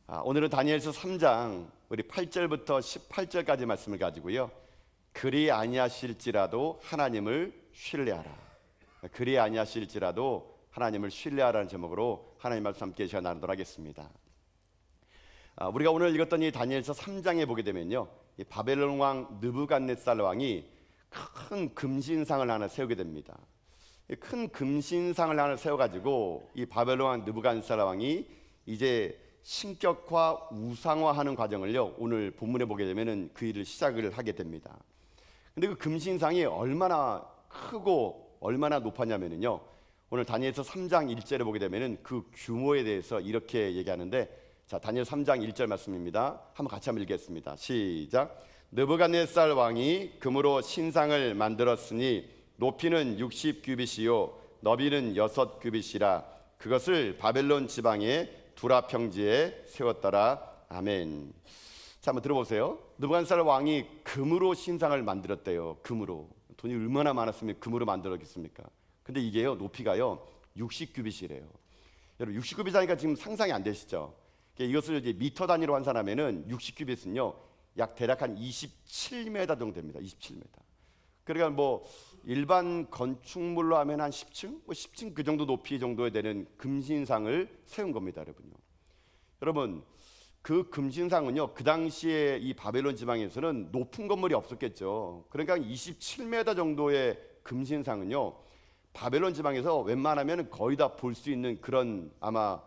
오늘은 다니엘서 3장 우리 8절부터 18절까지 말씀을 가지고요. 그리 아니하실지라도 하나님을 신뢰하라. 그리 아니하실지라도 하나님을 신뢰하라는 제목으로 하나님 말씀 함께 시간 나누도록 하겠습니다. 우리가 오늘 읽었던 이 다니엘서 3장에 보게 되면요, 이 바벨론 왕 느부갓네살 왕이 큰 금신상을 하나 세우게 됩니다. 큰 금신상을 하나 세워가지고 이 바벨론 왕 느부갓네살 왕이 이제 신격화, 우상화하는 과정을요, 오늘 본문에 보게 되면은 그 일을 시작을 하게 됩니다. 근데 그 금신상이 얼마나 크고 얼마나 높았냐면요, 오늘 다니엘서 3장 1절에 보게 되면은 그 규모에 대해서 이렇게 얘기하는데, 자, 다니엘 3장 1절 말씀입니다. 한번 같이 한번 읽겠습니다. 시작. 느부갓네살 왕이 금으로 신상을 만들었으니 높이는 60규빗이요 너비는 6규빗이라. 그것을 바벨론 지방의 두라 평지에 세웠더라. 아멘. 자, 한번 들어보세요. 느부갓네살 왕이 금으로 신상을 만들었대요. 금으로. 돈이 얼마나 많았으면 금으로 만들었겠습니까? 근데 이게요, 높이가요 60규빗이래요. 여러분, 60규빗 하니까 지금 상상이 안 되시죠? 이것을 이제 미터 단위로 환산하면은 60규빗은요 약 대략 한 27m 정도 됩니다. 27m. 그러니까 뭐 일반 건축물로 하면 한 10층, 뭐 10층 그 정도 높이 정도에 되는 금신상을 세운 겁니다, 여러분요. 여러분, 그 금신상은요 그 당시에 이 바벨론 지방에서는 높은 건물이 없었겠죠. 그러니까 27m 정도의 금신상은요 바벨론 지방에서 웬만하면 거의 다 볼 수 있는 그런 아마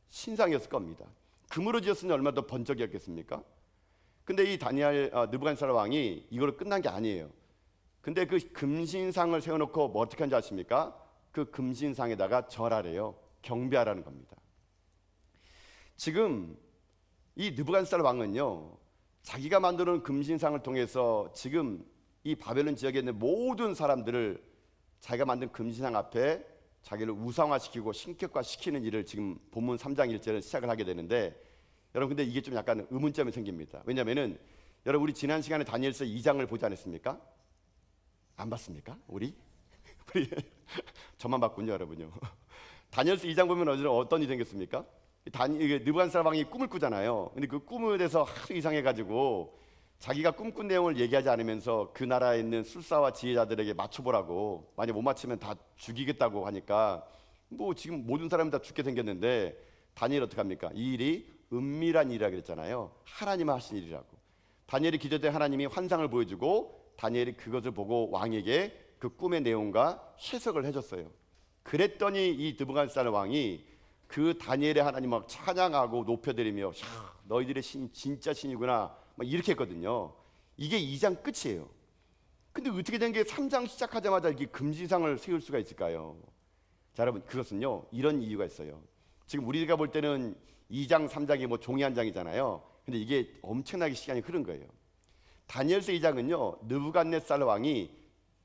신상이었을 겁니다. 금으로 지었으면 얼마나 더 번쩍이었겠습니까? 근데 이 느부갓네살 왕이 이걸로 끝난 게 아니에요. 근데 그 금신상을 세워놓고 뭐 어떻게 한지 아십니까? 그 금신상에다가 절하래요. 경배하라는 겁니다. 지금 이 느부갓네살 왕은요 자기가 만드는 금신상을 통해서 지금 이 바벨론 지역에 있는 모든 사람들을 자기가 만든 금신상 앞에 자기를 우상화시키고 신격화시키는 일을 지금 본문 3장 1절에 시작을 하게 되는데, 여러분 근데 이게 좀 약간 의문점이 생깁니다. 왜냐하면은 여러분 우리 지난 시간에 다니엘서 2장을 보지 않았습니까? 안 봤습니까? 우리 저만 봤군요, 여러분요. 다니엘서 2장 보면 어떤 일이 생겼습니까? 느부갓네살 왕이 꿈을 꾸잖아요. 근데 그 꿈에 대해서 하도 이상해가지고 자기가 꿈꾼 내용을 얘기하지 않으면서 그 나라에 있는 술사와 지혜자들에게 맞춰보라고, 만약 못 맞추면 다 죽이겠다고 하니까 뭐 지금 모든 사람이 다 죽게 생겼는데 다니엘 어떻게 합니까? 이 일이 은밀한 일이라 그랬잖아요. 하나님 하신 일이라고. 다니엘이 기도때 하나님이 환상을 보여주고 다니엘이 그것을 보고 왕에게 그 꿈의 내용과 해석을 해줬어요. 그랬더니 이 느부갓네살 왕이 그 다니엘의 하나님 막 찬양하고 높여드리며 너희들의 신 진짜 신이구나 막 이렇게 했거든요. 이게 2장 끝이에요. 근데 어떻게 된 게 3장 시작하자마자 이렇게 금신상을 세울 수가 있을까요? 자, 여러분 그것은요 이런 이유가 있어요. 지금 우리가 볼 때는 2장 3장이 뭐 종이 한 장이잖아요. 근데 이게 엄청나게 시간이 흐른 거예요. 다니엘서 2장은요 느부갓네살 왕이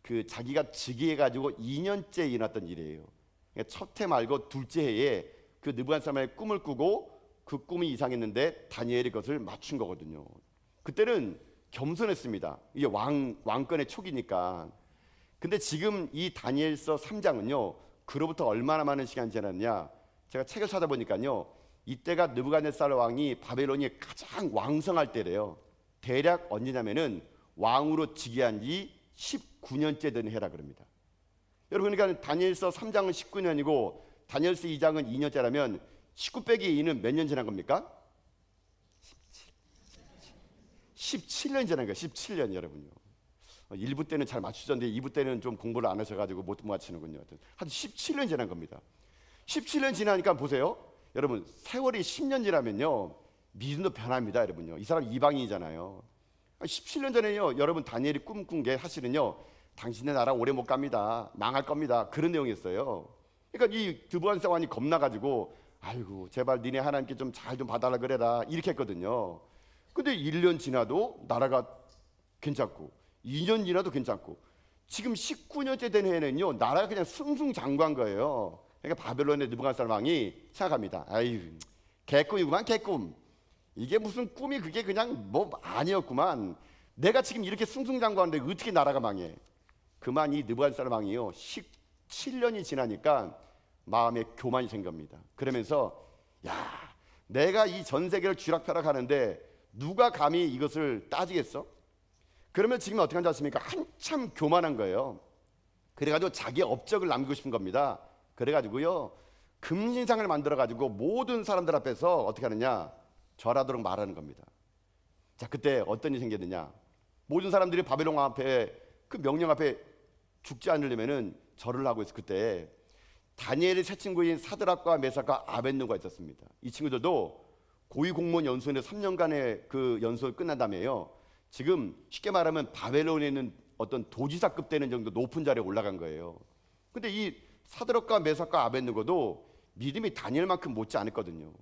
그 자기가 즉위해가지고 2년째 일어났던 일이에요. 그러니까 첫 해 말고 둘째 해에 그 느부갓네살 왕의 꿈을 꾸고 그 꿈이 이상했는데 다니엘이 그것을 맞춘 거거든요. 그때는 겸손했습니다. 이게 왕권의 초기니까. 근데 지금 이 다니엘서 3장은요 그로부터 얼마나 많은 시간이 지났냐, 제가 책을 찾아보니까요 이때가 느부갓네살 왕이 바벨론이 가장 왕성할 때래요. 대략 언제냐면은 왕으로 즉위한 지 19년째 된 해라 그럽니다. 여러분, 그러니까 다니엘서 3장은 19년이고 다니엘서 2장은 2년째라면 19 빼기 2는 몇 년 지난 겁니까? 17년 지난 거예요. 17년 여러분요. 1부 때는 잘 맞추셨는데 2부 때는 좀 공부를 안 하셔가지고 못 맞히는군요. 한 17년 지난 겁니다. 17년 지나니까 보세요. 여러분 세월이 10년 지나면요 믿음도 변합니다. 여러분요. 이 사람 이방인이잖아요. 17년 전에요 여러분 다니엘이 꿈꾼 게 사실은요 당신의 나라 오래 못 갑니다. 망할 겁니다. 그런 내용이었어요. 그러니까 이 느부갓네살 왕이 겁나가지고 아이고 제발 니네 하나님께 좀 잘 좀 봐달라 그래라 이렇게 했거든요. 근데 1년 지나도 나라가 괜찮고 2년 지나도 괜찮고 지금 19년째 된 해에는요 나라가 그냥 승승장구한 거예요. 그러니까 바벨론의 느부갓네살 왕이 생각합니다. 아유 개꿈이구만 개꿈. 이게 무슨 꿈이 그게 그냥 뭐 아니었구만. 내가 지금 이렇게 승승장구하는데 어떻게 나라가 망해. 그만 이 느부갓네살 왕이요 17년이 지나니까 마음에 교만이 생깁니다. 그러면서 야 내가 이 전 세계를 쥐락펴락하는데 누가 감히 이것을 따지겠어? 그러면 지금 어떻게 한지 아십니까? 한참 교만한 거예요. 그래가지고 자기 업적을 남기고 싶은 겁니다. 그래가지고요, 금신상을 만들어가지고 모든 사람들 앞에서 어떻게 하느냐? 절하도록 말하는 겁니다. 자, 그때 어떤 일이 생겼느냐? 모든 사람들이 바벨론 왕 앞에 그 명령 앞에 죽지 않으려면은 절을 하고 있어. 그때 다니엘의 세 친구인 사드락과 메삭과 아벳느고가 있었습니다. 이 친구들도 고위 공무원 연수원에 3년간의 그 연수가 끝난 다음에요, 지금 쉽게 말하면 바벨론에 있는 어떤 도지사급 되는 정도 높은 자리에 올라간 거예요. 근데 이 사드락과 메삭과 아벳느고도 믿음이 다니엘만큼 못지 않았거든요.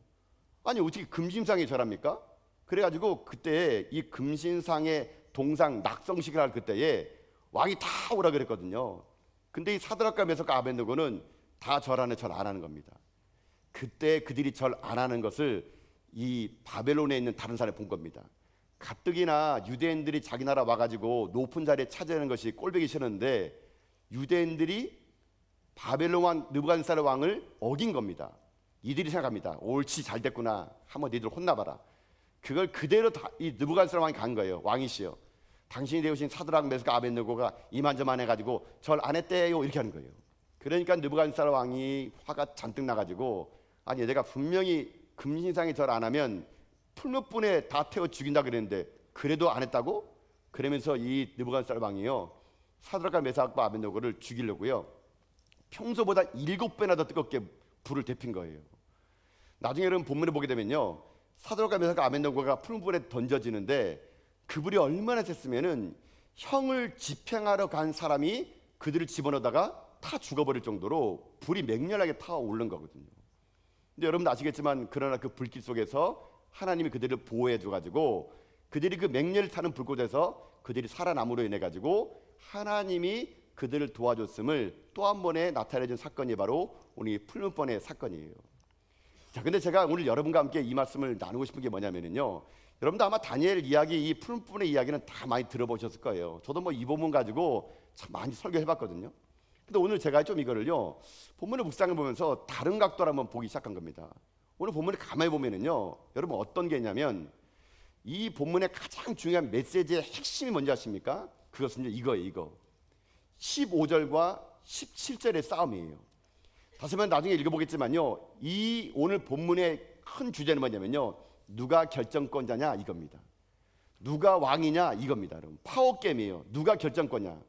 아니 어떻게 금신상에 절합니까? 그래가지고 그때 이 금신상의 동상 낙성식을 할 그때에 왕이 다 오라 그랬거든요. 근데 이 사드락과 메삭과 아벳느고는 다 절하네, 절 안 하는 겁니다. 그때 그들이 절 안 하는 것을 이 바벨론에 있는 다른 사람이 본 겁니다. 가뜩이나 유대인들이 자기 나라 와가지고 높은 자리에 차지하는 것이 꼴보기 싫었는데 유대인들이 바벨론 왕 느부갓네살 왕을 어긴 겁니다. 이들이 생각합니다. 옳지, 잘 됐구나, 한번 니들 혼나봐라. 그걸 그대로 이 느부갓네살 왕이 간 거예요. 왕이시여, 당신이 되우신 사드락 메삭 아벳느고가 이만저만 해가지고 절 안 했대요, 이렇게 하는 거예요. 그러니까 느부갓네살 왕이 화가 잔뜩 나가지고, 아니 내가 분명히 금신상에 절 안 하면 풀무불에 다 태워 죽인다 그랬는데 그래도 안 했다고? 그러면서 이 느부갓네살 왕이요, 사드락과 메삭과 아벳느고를 죽이려고요, 평소보다 7배나 더 뜨겁게 불을 데핀 거예요. 나중에 여러분 본문에 보게 되면요, 사드락과 메삭과 아벳느고가 풀무불에 던져지는데 그 불이 얼마나 셌으면은 형을 집행하러 간 사람이 그들을 집어넣다가 다 죽어버릴 정도로 불이 맹렬하게 타오르는 거거든요. 근데 여러분 아시겠지만 그러나 그 불길 속에서 하나님이 그들을 보호해 줘가지고 그들이 그 맹렬히 타는 불꽃에서 그들이 살아남으로 인해 가지고 하나님이 그들을 도와줬음을 또 한 번에 나타내준 사건이 바로 오늘 이 풀무번의 사건이에요. 자, 근데 제가 오늘 여러분과 함께 이 말씀을 나누고 싶은 게 뭐냐면요, 여러분도 아마 다니엘 이야기, 이 풀무번의 이야기는 다 많이 들어보셨을 거예요. 저도 뭐 이 본문 가지고 참 많이 설교해봤거든요. 근데 오늘 제가 좀 이거를요, 본문의 묵상을 보면서 다른 각도로 한번 보기 시작한 겁니다. 오늘 본문을 가만히 보면은요, 여러분 어떤 게 있냐면 이 본문의 가장 중요한 메시지의 핵심이 뭔지 아십니까? 그것은 이거예요. 이거 15절과 17절의 싸움이에요. 다시 한번 나중에 읽어보겠지만요, 이 오늘 본문의 큰 주제는 뭐냐면요, 누가 결정권자냐 이겁니다. 누가 왕이냐 이겁니다. 여러분 파워게임이에요. 누가 결정권이냐.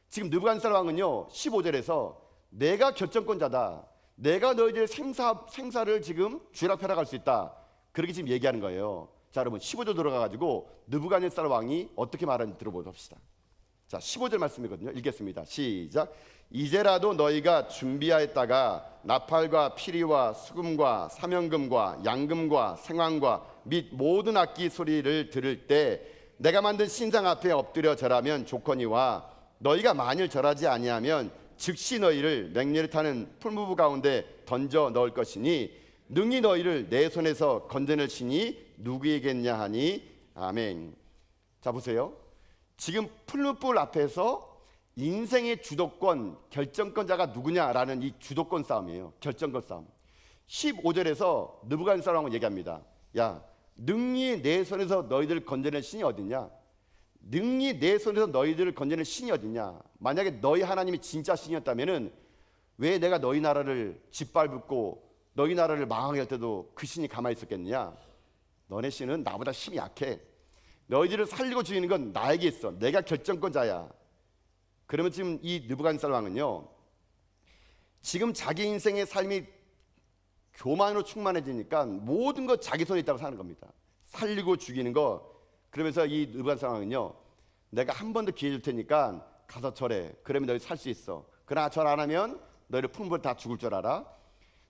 지금 느부갓네살 왕은요 15절에서 내가 결정권자다, 내가 너희들 생사를 지금 쥐락펴락할 수 있다, 그렇게 지금 얘기하는 거예요. 자, 여러분 15절 들어가가지고 느부갓네살 왕이 어떻게 말하는지 들어봅시다. 자, 15절 말씀이거든요. 읽겠습니다. 시작. 이제라도 너희가 준비하였다가 나팔과 피리와 수금과 사명금과 양금과 생황과 및 모든 악기 소리를 들을 때 내가 만든 신상 앞에 엎드려 절하면 좋거니와 너희가 만일 절하지 아니하면 즉시 너희를 맹렬히 타는 풀무불 가운데 던져 넣을 것이니 능히 너희를 내 손에서 건져낼 신이 누구이겠냐 하니 아멘. 자, 보세요. 지금 풀무불 앞에서 인생의 주도권, 결정권자가 누구냐라는 이 주도권 싸움이에요. 결정권 싸움. 15절에서 느부갓네살 왕은 얘기합니다. 야, 능히 내 손에서 너희들을 건져낼 신이 어딨냐? 능히 내 손에서 너희들을 건져낼 신이 어딨냐? 만약에 너희 하나님이 진짜 신이었다면은 왜 내가 너희 나라를 짓밟고 너희 나라를 망하게 할 때도 그 신이 가만히 있었겠느냐? 너네 신은 나보다 힘이 약해. 너희들을 살리고 죽이는 건 나에게 있어. 내가 결정권자야. 그러면 지금 이 느부갓네살 왕은요, 지금 자기 인생의 삶이 교만으로 충만해지니까 모든 것 자기 손에 있다고 사는 겁니다. 살리고 죽이는 거. 그러면서 이 느부갓네살 왕은요, 내가 한 번 더 기회 줄 테니까 가서 절해. 그러면 너희 살 수 있어. 그러나 절 안 하면 너희를 풀무불에 다 죽을 줄 알아.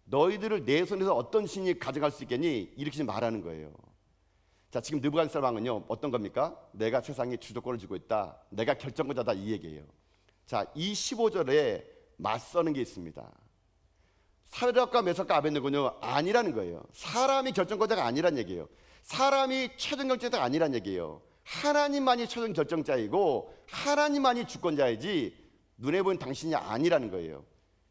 너희들을 내 손에서 어떤 신이 가져갈 수 있겠니? 이렇게 지금 말하는 거예요. 자, 지금 느부갓네살 왕은요 어떤 겁니까? 내가 세상에 주도권을 쥐고 있다, 내가 결정권자다, 이 얘기예요. 자, 이 15절에 맞서는 게 있습니다. 사드락과 메삭과 아벳느고는요 아니라는 거예요. 사람이 결정권자가 아니란 얘기예요. 사람이 최종 결정자가 아니란 얘기예요. 하나님만이 최종 결정자이고 하나님만이 주권자이지 눈에 보이는 당신이 아니라는 거예요.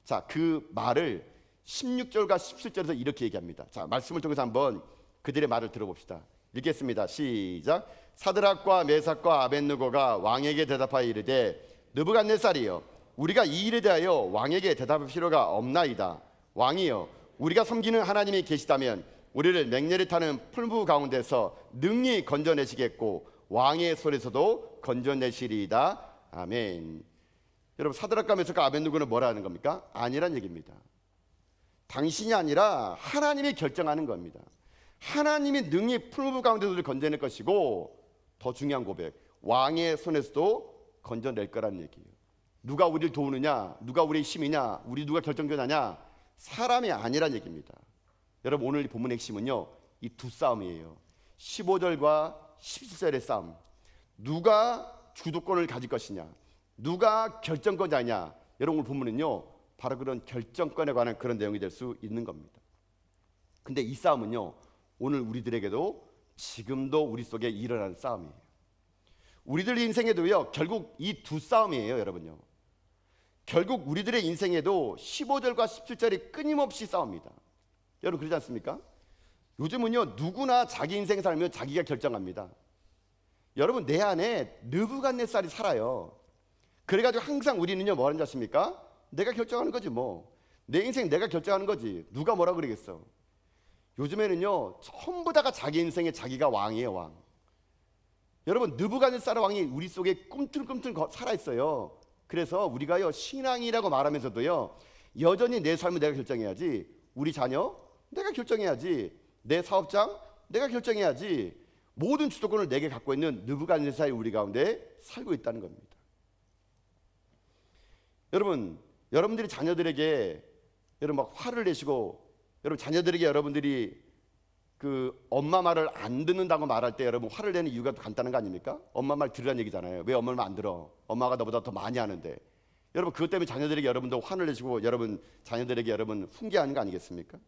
자, 그 말을 16절과 17절에서 이렇게 얘기합니다. 자, 말씀을 통해서 한번 그들의 말을 들어봅시다. 읽겠습니다. 시작. 사드락과 메삭과 아벳느고가 왕에게 대답하여 이르되 느부갓네살이여, 우리가 이 일에 대하여 왕에게 대답할 필요가 없나이다. 왕이여, 우리가 섬기는 하나님이 계시다면 우리를 맹렬히 타는 풀무 가운데서 능히 건져내시겠고 왕의 손에서도 건져내시리이다. 아멘. 여러분, 사드락과 메삭과 아벳느고는 뭐라 하는 겁니까? 아니란 얘기입니다. 당신이 아니라 하나님이 결정하는 겁니다. 하나님이 능히 풀무 가운데서 건져낼 것이고, 더 중요한 고백, 왕의 손에서도 건져낼 거란 얘기예요. 누가 우리를 도우느냐, 누가 우리의 힘이냐, 우리 누가 결정되느냐, 사람이 아니란 얘기입니다. 여러분, 오늘 이 본문의 핵심은요, 이 두 싸움이에요. 15절과 17절의 싸움. 누가 주도권을 가질 것이냐, 누가 결정권자냐. 여러분, 오늘 본문은요, 바로 그런 결정권에 관한 그런 내용이 될 수 있는 겁니다. 근데 이 싸움은요, 오늘 우리들에게도 지금도 우리 속에 일어나는 싸움이에요. 우리들 인생에도요, 결국 이 두 싸움이에요. 여러분요, 결국 우리들의 인생에도 15절과 17절이 끊임없이 싸웁니다. 여러분, 그러지 않습니까? 요즘은요, 누구나 자기 인생 살면 자기가 결정합니다. 여러분, 내 안에 느부갓네살이 살아요. 그래가지고 항상 우리는요, 뭐 하는 줄 아십니까? 내가 결정하는 거지 뭐. 내 인생 내가 결정하는 거지. 누가 뭐라 그러겠어. 요즘에는요, 전부 다가 자기 인생에 자기가 왕이에요, 왕. 여러분, 느부갓네살 왕이 우리 속에 꿈틀꿈틀 살아있어요. 그래서 우리가요, 신앙이라고 말하면서도요, 여전히 내 삶을 내가 결정해야지, 우리 자녀 내가 결정해야지, 내 사업장 내가 결정해야지, 모든 주도권을 내게 갖고 있는 느부갓네살이 우리 가운데 살고 있다는 겁니다. 여러분, 여러분들이 자녀들에게 여러분 막 화를 내시고, 여러분 자녀들에게 여러분들이 그 엄마 말을 안 듣는다고 말할 때 여러분 화를 내는 이유가 간단한 거 아닙니까? 엄마 말 들으라는 얘기잖아요. 왜 엄마 말 안 들어? 엄마가 너보다 더 많이 하는데. 여러분, 그것 때문에 자녀들에게 여러분도 화를 내시고 여러분 자녀들에게 여러분 훈계하는 거 아니겠습니까?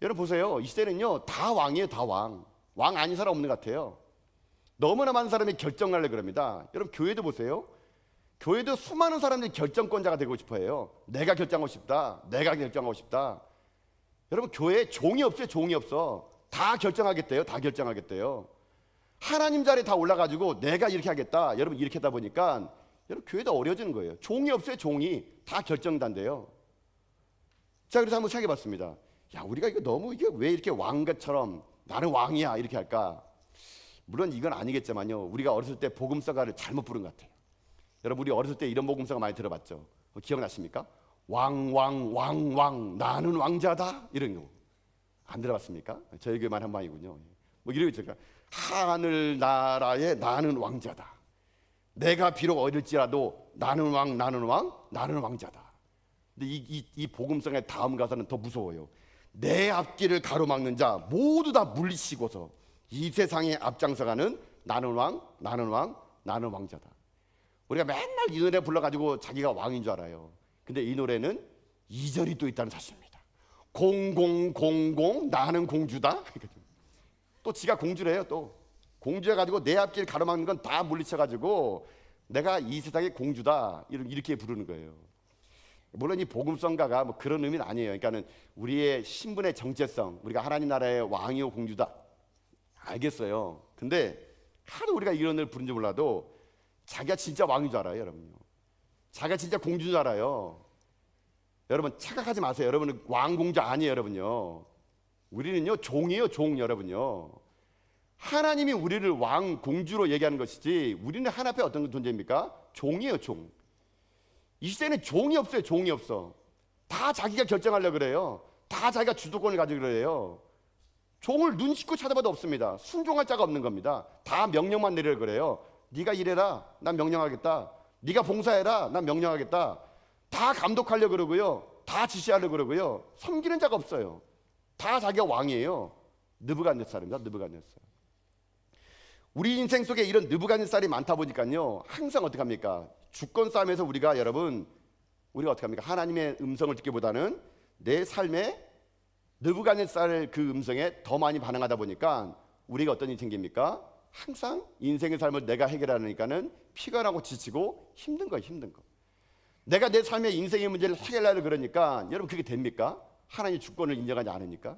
여러분 보세요. 이 시대는요, 다 왕이에요. 다 왕. 왕 아닌 사람 없는 것 같아요. 너무나 많은 사람이 결정하려고 그럽니다. 여러분, 교회도 보세요. 교회도 수많은 사람들이 결정권자가 되고 싶어 해요. 내가 결정하고 싶다. 내가 결정하고 싶다. 여러분, 교회에 종이 없어요. 종이 없어. 다 결정하겠대요. 다 결정하겠대요. 하나님 자리에 다 올라가지고 내가 이렇게 하겠다. 여러분, 이렇게 하다 보니까 여러분 교회도 어려워지는 거예요. 종이 없어요. 종이. 다 결정단데요. 자, 그래서 한번 생각해 봤습니다. 야, 우리가 이거 너무 이게 왜 이렇게 왕같처럼 나는 왕이야 이렇게 할까? 물론 이건 아니겠지만요, 우리가 어렸을 때 복음서가를 잘못 부른 것 같아요. 여러분, 우리 어렸을 때 이런 복음서가 많이 들어봤죠? 기억나십니까? 왕 나는 왕자다 이런 거 안 들어봤습니까? 저희 교회만 한 방이군요. 뭐 이런 거 있죠. 하늘나라의 나는 왕자다. 내가 비록 어릴지라도 나는 왕자다. 근데 이 복음성의 다음 가사는 더 무서워요. 내 앞길을 가로막는 자 모두 다 물리치고서 이 세상에 앞장서가는 나는 왕자다. 우리가 맨날 이 노래 불러가지고 자기가 왕인 줄 알아요. 근데 이 노래는 2절이 또 있다는 사실입니다. 0000 나는 공주다. 또 지가 공주래요. 또 공주해가지고 내 앞길 가로막는 건 다 물리쳐가지고 내가 이 세상의 공주다 이렇게 부르는 거예요. 물론 이 복음성가가 뭐 그런 의미는 아니에요. 그러니까는 우리의 신분의 정체성, 우리가 하나님 나라의 왕이요 공주다, 알겠어요. 근데 하도 우리가 이런 을 부른지 몰라도 자기가 진짜 왕인 줄 알아요, 여러분요. 자기가 진짜 공주인 줄 알아요. 여러분, 착각하지 마세요. 여러분은 왕 공주 아니에요, 여러분요. 우리는요, 종이에요, 종. 여러분요, 하나님이 우리를 왕 공주로 얘기하는 것이지 우리는 하나님 앞에 어떤 존재입니까? 종이에요, 종. 이 시대는 종이 없어요. 종이 없어. 다 자기가 결정하려고 그래요. 다 자기가 주도권을 가지고 그래요. 종을 눈 씻고 찾아봐도 없습니다. 순종할 자가 없는 겁니다. 다 명령만 내리려고 그래요. 네가 일해라, 난 명령하겠다. 네가 봉사해라, 난 명령하겠다. 다 감독하려고 그러고요. 다 지시하려고 그러고요. 섬기는 자가 없어요. 다 자기가 왕이에요. 느부갓네살입니다. 느부갓네살. 우리 인생 속에 이런 느부갓네살이 많다 보니까요, 항상 어떻게 합니까? 주권 싸움에서 우리가 어떻게 합니까? 하나님의 음성을 듣기보다는 내 삶에 느부갓네살 그 음성에 더 많이 반응하다 보니까 우리가 어떤 일이 생깁니까? 항상 인생의 삶을 내가 해결하니까는 피곤하고 지치고 힘든 거예요. 힘든 거. 내가 내 삶의 인생의 문제를 해결하려고 그러니까 여러분, 그게 됩니까? 하나님의 주권을 인정하지 않으니까.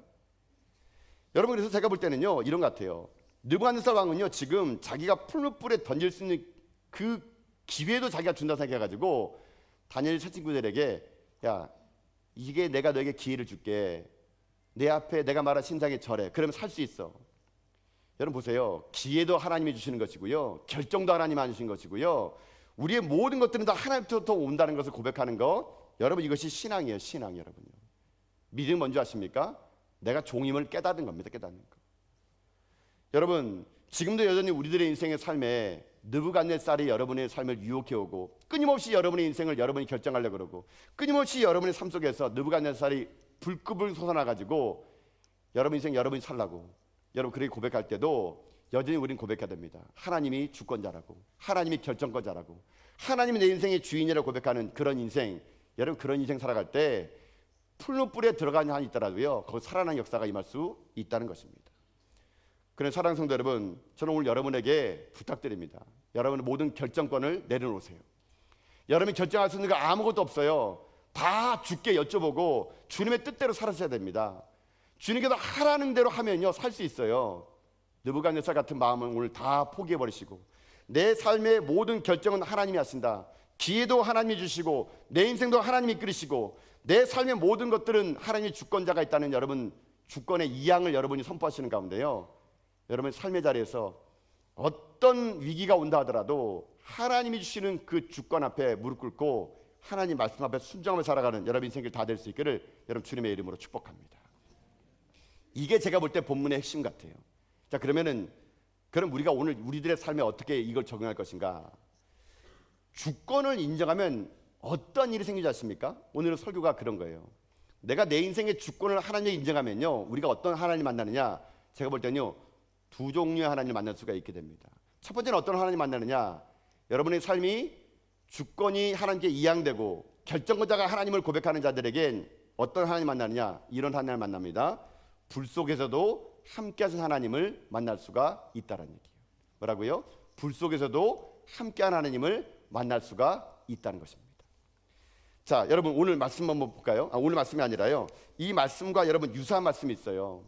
여러분, 그래서 제가 볼 때는요 이런 것 같아요. 느부갓네살 왕은요 지금 자기가 풀무불에 던질 수 있는 그 기회도 자기가 준다 생각해가지고 다니엘 세 친구들에게, 야, 이게 내가 너에게 기회를 줄게. 내 앞에 내가 말한 신상에 절해. 그러면 살 수 있어. 여러분 보세요. 기회도 하나님이 주시는 것이고요, 결정도 하나님이 하시는 것이고요, 우리의 모든 것들은 다 하나님부터 온다는 것을 고백하는 것, 여러분 이것이 신앙이에요. 신앙. 여러분요, 믿음은 뭔지 아십니까? 내가 종임을 깨닫는 겁니다. 깨닫는 거. 여러분, 지금도 여전히 우리들의 인생의 삶에 느부갓네살이 여러분의 삶을 유혹해오고, 끊임없이 여러분의 인생을 여러분이 결정하려고 그러고, 끊임없이 여러분의 삶 속에서 느부갓네살이 불급을 솟아나가지고 여러분 인생 여러분이 살라고, 여러분 그렇게 고백할 때도 여전히 우리는 고백해야 됩니다. 하나님이 주권자라고, 하나님이 결정권자라고, 하나님이 내 인생의 주인이라고 고백하는 그런 인생. 여러분 그런 인생 살아갈 때 풀무불에 들어간 한이 있더라도요, 거기 살아나는 역사가 임할 수 있다는 것입니다. 그래서 사랑하는 성도 여러분, 저는 오늘 여러분에게 부탁드립니다. 여러분의 모든 결정권을 내려놓으세요. 여러분이 결정할 수 있는 거 아무것도 없어요. 다 주께 여쭤보고 주님의 뜻대로 살아셔야 됩니다. 주님께서 하라는 대로 하면요 살 수 있어요. 느부갓네살 같은 마음은 오늘 다 포기해버리시고, 내 삶의 모든 결정은 하나님이 하신다. 기회도 하나님이 주시고, 내 인생도 하나님이 이끌으시고, 내 삶의 모든 것들은 하나님의 주권자가 있다는 여러분 주권의 이양을 여러분이 선포하시는 가운데요, 여러분 삶의 자리에서 어떤 위기가 온다 하더라도 하나님이 주시는 그 주권 앞에 무릎 꿇고 하나님 말씀 앞에 순종하며 살아가는 여러분 인생길 다 될 수 있기를 여러분 주님의 이름으로 축복합니다. 이게 제가 볼 때 본문의 핵심 같아요. 자, 그럼 우리가 오늘 우리들의 삶에 어떻게 이걸 적용할 것인가? 주권을 인정하면 어떤 일이 생기지 않습니까? 오늘은 설교가 그런 거예요. 내가 내 인생의 주권을 하나님이 인정하면요, 우리가 어떤 하나님 만나느냐? 제가 볼 때는요 두 종류의 하나님을 만날 수가 있게 됩니다. 첫 번째는 어떤 하나님 만나느냐? 여러분의 삶이 주권이 하나님께 이양되고 결정권자가 하나님을 고백하는 자들에겐 어떤 하나님 만나느냐? 이런 하나님을 만납니다. 불 속에서도 함께하신 하나님을 만날 수가 있다는 얘기예요. 뭐라고요? 불 속에서도 함께한 하나님을 만날 수가 있다는 것입니다. 자, 여러분 오늘 말씀 한번 볼까요? 오늘 말씀이 아니라요, 이 말씀과 여러분 유사한 말씀이 있어요.